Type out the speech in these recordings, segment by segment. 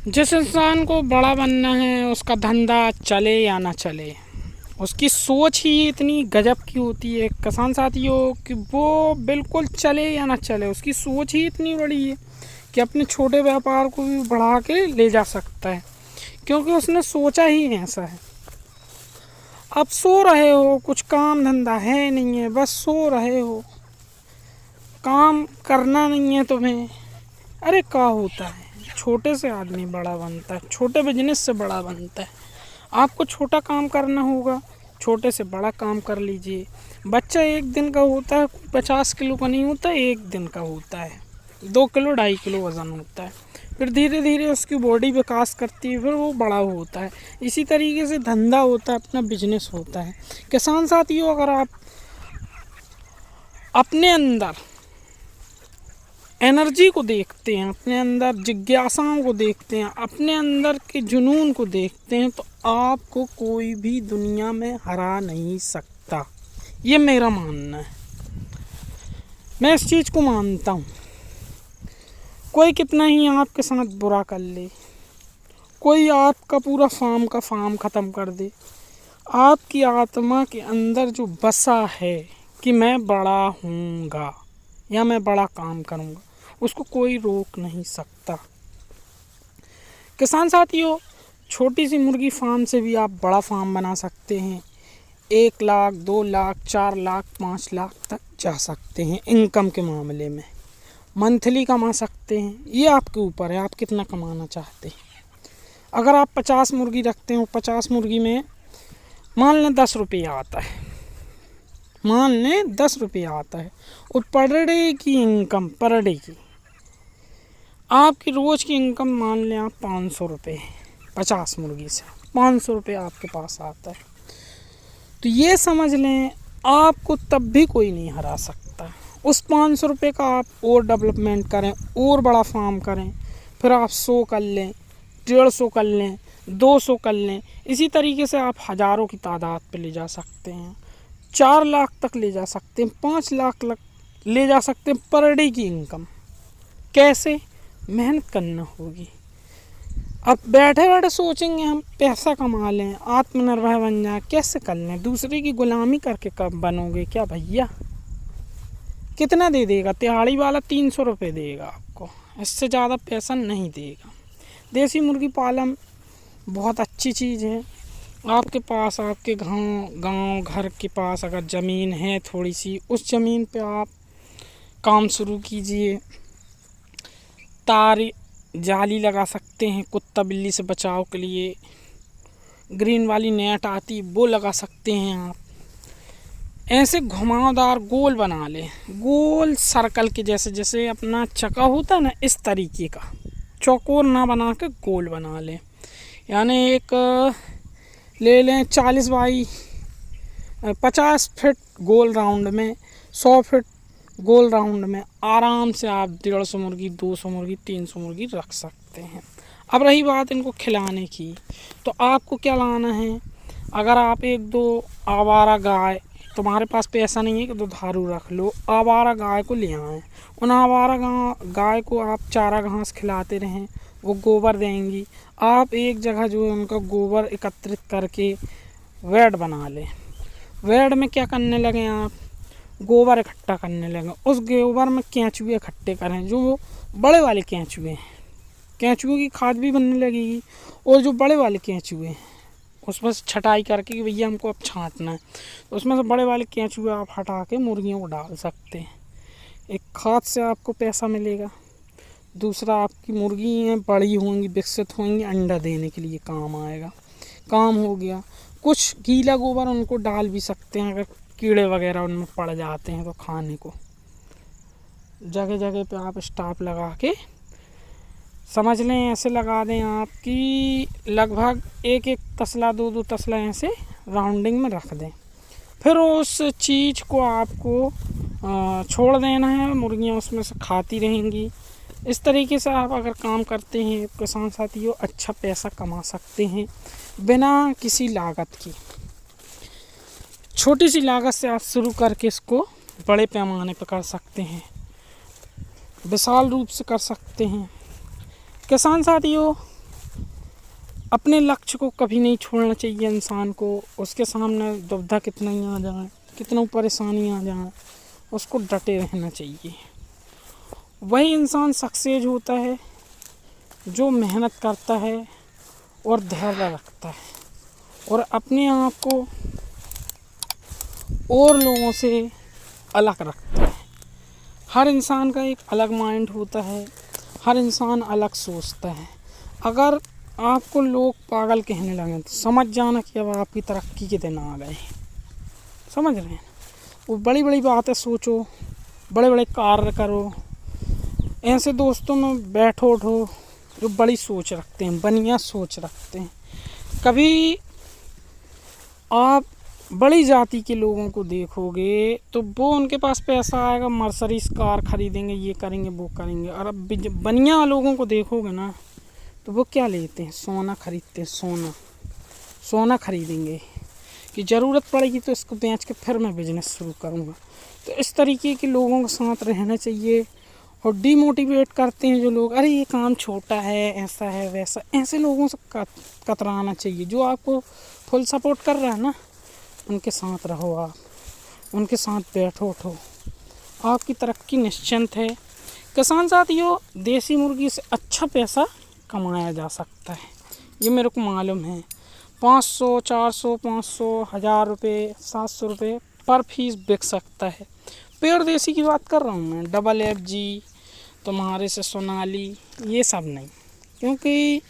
जिस इंसान को बड़ा बनना है उसका धंधा चले या ना चले, उसकी सोच ही इतनी गजब की होती है किसान साथियों कि वो बिल्कुल चले या ना चले, उसकी सोच ही इतनी बड़ी है कि अपने छोटे व्यापार को भी बढ़ा के ले जा सकता है, क्योंकि उसने सोचा ही ऐसा है। अब सो रहे हो, कुछ काम धंधा है नहीं है, बस सो रहे हो, काम करना नहीं है तुम्हें। अरे क्या होता है, छोटे से आदमी बड़ा बनता है, छोटे बिजनेस से बड़ा बनता है। आपको छोटा काम करना होगा, छोटे से बड़ा काम कर लीजिए। बच्चा एक दिन का होता है, 50 किलो का नहीं होता, एक दिन का होता है, 2 किलो 2.5 किलो वज़न होता है। फिर धीरे धीरे उसकी बॉडी विकास करती है, फिर वो बड़ा होता है। इसी तरीके से धंधा होता है, अपना बिजनेस होता है। किसान साथियों, अगर आप अपने अंदर एनर्जी को देखते हैं, अपने अंदर जिज्ञासाओं को देखते हैं, अपने अंदर के जुनून को देखते हैं, तो आपको कोई भी दुनिया में हरा नहीं सकता। ये मेरा मानना है, मैं इस चीज़ को मानता हूँ। कोई कितना ही आपके साथ बुरा कर ले, कोई आपका पूरा फार्म ख़त्म कर दे, आपकी आत्मा के अंदर जो बसा है कि मैं बड़ा हूँगा या मैं बड़ा काम करूँगा, उसको कोई रोक नहीं सकता। किसान साथियों, छोटी सी मुर्गी फार्म से भी आप बड़ा फार्म बना सकते हैं। 1 लाख, 2 लाख, 4 लाख, 5 लाख तक जा सकते हैं इनकम के मामले में। मंथली कमा सकते हैं, ये आपके ऊपर है, आप कितना कमाना चाहते हैं। अगर आप 50 मुर्गी रखते हो, 50 मुर्गी में मान लें 10 रुपया आता है, मान लें 10 रुपया आता है, और पर डे की इनकम, पर डे की आपकी रोज़ की इनकम मान लें आप 500 रुपये, 50 मुर्गी से 500 रुपये आपके पास आता है, तो ये समझ लें आपको तब भी कोई नहीं हरा सकता। उस 500 रुपये का आप और डेवलपमेंट करें, और बड़ा फार्म करें, फिर आप 100 कर लें, 150 कर लें, 200 कर लें। इसी तरीके से आप हज़ारों की तादाद पे ले जा सकते हैं, 4 लाख तक ले जा सकते हैं, 5 लाख ले जा सकते हैं पर डे की इनकम। कैसे? मेहनत करना होगी। अब बैठे बैठे सोचेंगे हम पैसा कमा लें, आत्मनिर्भर बन जाए, कैसे कर लें? दूसरे की गुलामी करके कब बनोगे क्या भैया? कितना दे देगा? दिहाड़ी वाला 300 रुपये देगा आपको, इससे ज़्यादा पैसा नहीं देगा। देसी मुर्गी पालन बहुत अच्छी चीज़ है। आपके पास, आपके गांव घर के पास अगर ज़मीन है थोड़ी सी, उस ज़मीन पे आप काम शुरू कीजिए। तार जाली लगा सकते हैं कुत्ता बिल्ली से बचाव के लिए, ग्रीन वाली नेट आती वो लगा सकते हैं आप। ऐसे घुमावदार गोल बना लें, गोल सर्कल के जैसे, जैसे अपना चक्का होता है ना, इस तरीके का चौकोर ना बना के गोल बना लें। यानी एक ले लें 40 बाई 50 फीट गोल राउंड में, 100 फीट गोल राउंड में आराम से आप 150 मुर्गी, 200 मुर्गी, 300 मुर्गी रख सकते हैं। अब रही बात इनको खिलाने की, तो आपको क्या लाना है? अगर आप 1-2 आवारा गाय, तुम्हारे पास पैसा नहीं है कि दुधारू रख लो, आवारा गाय को ले आएँ। उन आवारा गाय को आप चारा घास खिलाते रहें, वो गोबर देंगी। आप एक जगह जो है उनका गोबर एकत्रित करके वैड बना लें। वैड में क्या करने लगे आप? गोबर इकट्ठा करने लगे। उस गोबर में केंचुए इकट्ठे करें, जो बड़े वाले केंचुए हैं, केंचुए की खाद भी बनने लगेगी। और जो बड़े वाले केंचुए हैं उसमें से छटाई करके कि भैया हमको अब छांटना है, तो उसमें से बड़े वाले केंचुए आप हटा के मुर्गियों को डाल सकते हैं। एक खाद से आपको पैसा मिलेगा, दूसरा आपकी मुर्गियाँ बड़ी होंगी, विकसित होंगी, अंडा देने के लिए काम आएगा, काम हो गया। कुछ गीला गोबर उनको डाल भी सकते हैं, अगर कीड़े वगैरह उनमें पड़ जाते हैं तो खाने को। जगह जगह पे आप स्टाफ लगा के, समझ लें ऐसे लगा दें आप कि लगभग 1-1 तसला, 2-2 तसला ऐसे राउंडिंग में रख दें। फिर उस चीज़ को आपको छोड़ देना है, मुर्गियाँ उसमें से खाती रहेंगी। इस तरीके से आप अगर काम करते हैं किसान साथियों, अच्छा पैसा कमा सकते हैं बिना किसी लागत की। छोटी सी लागत से आप शुरू करके इसको बड़े पैमाने पर कर सकते हैं, विशाल रूप से कर सकते हैं। किसान साथियों, अपने लक्ष्य को कभी नहीं छोड़ना चाहिए इंसान को। उसके सामने दुविधा कितना ही आ जाए, कितना परेशानी आ जाए, उसको डटे रहना चाहिए। वही इंसान सक्सेस होता है जो मेहनत करता है और धैर्य रखता है और अपने आप को और लोगों से अलग रखता है। हर इंसान का एक अलग माइंड होता है, हर इंसान अलग सोचता है। अगर आपको लोग पागल कहने लगे तो समझ जाना कि अब आपकी तरक्की के दिन आ गए। समझ रहे हैं? वो बड़ी बड़ी बातें सोचो, बड़े बड़े कार्य करो, ऐसे दोस्तों में बैठो उठो जो बड़ी सोच रखते हैं, बढ़िया सोच रखते हैं। कभी आप बड़ी जाति के लोगों को देखोगे तो वो उनके पास पैसा आएगा, मर्सिडीज कार खरीदेंगे, ये करेंगे वो करेंगे। और अब बढ़िया लोगों को देखोगे ना तो वो क्या लेते हैं? सोना खरीदते हैं, सोना खरीदेंगे कि ज़रूरत पड़ेगी तो इसको बेच के फिर मैं बिजनेस शुरू करूँगा। तो इस तरीके के लोगों के साथ रहना चाहिए। और डीमोटिवेट करते हैं जो लोग, अरे ये काम छोटा है, ऐसा है वैसा, ऐसे लोगों से कतराना चाहिए। जो आपको फुल सपोर्ट कर रहा है ना, उनके साथ रहो, आप उनके साथ बैठो उठो, आपकी तरक्की निश्चिंत है। किसान साथियों, देसी मुर्गी से अच्छा पैसा कमाया जा सकता है, ये मेरे को मालूम है। 500, 400, 500, 1000 रुपये, 700 रुपये पर पीस बिक सकता है। प्योर देसी की बात कर रहा हूँ मैं, डबल FG तुम्हारे से सोनाली, ये सब नहीं, क्योंकि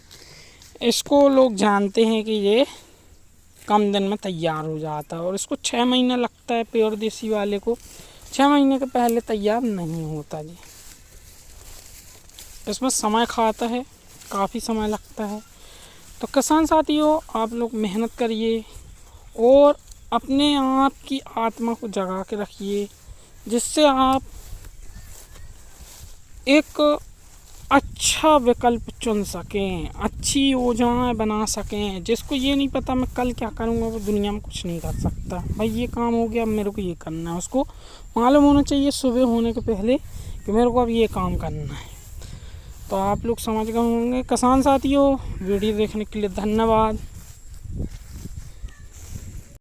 इसको लोग जानते हैं कि ये कम दिन में तैयार हो जाता है और इसको 6 महीना लगता है। प्योर देसी वाले को 6 महीने के पहले तैयार नहीं होता जी। इसमें समय खाता है, काफ़ी समय लगता है। तो किसान साथियों, आप लोग मेहनत करिए और अपने आप की आत्मा को जगा के रखिए, जिससे आप एक अच्छा विकल्प चुन सकें, अच्छी योजनाएं बना सकें। जिसको ये नहीं पता मैं कल क्या करूँगा, वो दुनिया में कुछ नहीं कर सकता। भाई ये काम हो गया, मेरे को ये करना है, उसको मालूम होना चाहिए सुबह होने के पहले कि मेरे को अब ये काम करना है। तो आप लोग समझ गए होंगे। किसान साथियों, वीडियो देखने के लिए धन्यवाद।